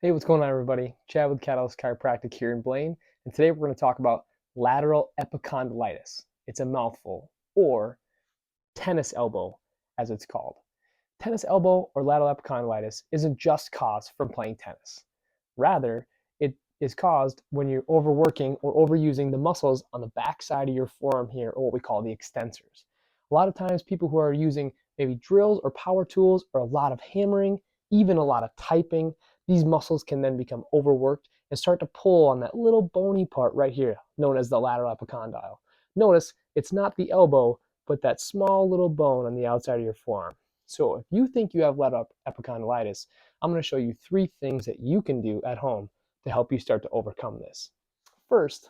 Hey, what's going on, everybody? Chad with Catalyst Chiropractic here in Blaine, and today we're going to talk about lateral epicondylitis. It's a mouthful, or tennis elbow, as it's called. Tennis elbow or lateral epicondylitis isn't just caused from playing tennis. Rather, it is caused when you're overworking or overusing the muscles on the back side of your forearm here, or what we call the extensors. A lot of times, people who are using maybe drills or power tools or a lot of hammering, even a lot of typing, these muscles can then become overworked and start to pull on that little bony part right here, known as the lateral epicondyle. Notice it's not the elbow, but that small little bone on the outside of your forearm. So if you think you have lateral epicondylitis, I'm going to show you 3 things that you can do at home to help you start to overcome this. First,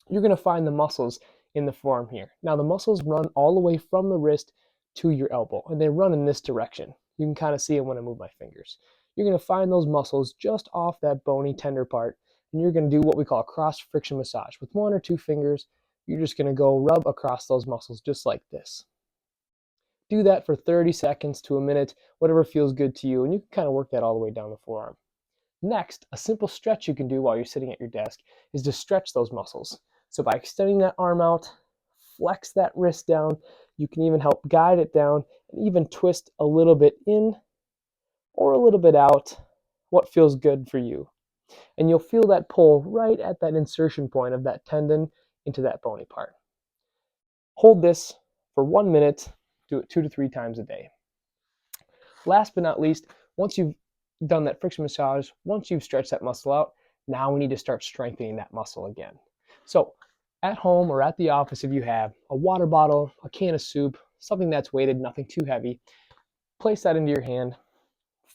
you're going to find the muscles in the forearm here. Now, the muscles run all the way from the wrist to your elbow, and they run in this direction. You can kind of see it when I move my fingers. You're going to find those muscles just off that bony, tender part, and you're going to do what we call a cross friction massage. With 1 or 2 fingers, you're just going to go rub across those muscles just like this. Do that for 30 seconds to a minute, whatever feels good to you, and you can kind of work that all the way down the forearm. Next, a simple stretch you can do while you're sitting at your desk is to stretch those muscles. So by extending that arm out, flex that wrist down, you can even help guide it down and even twist a little bit in or a little bit out, what feels good for you. And you'll feel that pull right at that insertion point of that tendon into that bony part. Hold this for 1 minute, do it 2 to 3 times a day. Last but not least, once you've done that friction massage, once you've stretched that muscle out, now we need to start strengthening that muscle again. So at home or at the office, if you have a water bottle, a can of soup, something that's weighted, nothing too heavy, place that into your hand,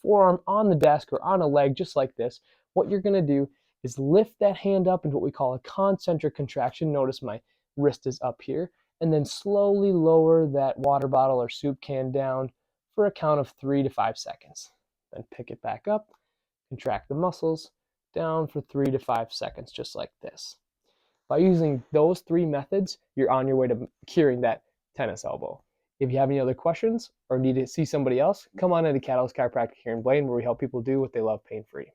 forearm on the desk or on a leg just like this. What you're going to do is lift that hand up into what we call a concentric contraction. Notice my wrist is up here. And then slowly lower that water bottle or soup can down for a count of 3 to 5 seconds. Then pick it back up, contract the muscles, down for 3 to 5 seconds, just like this. By using those 3 methods, you're on your way to curing that tennis elbow. If you have any other questions or need to see somebody else, come on into Catalyst Chiropractic here in Blaine, where we help people do what they love pain-free.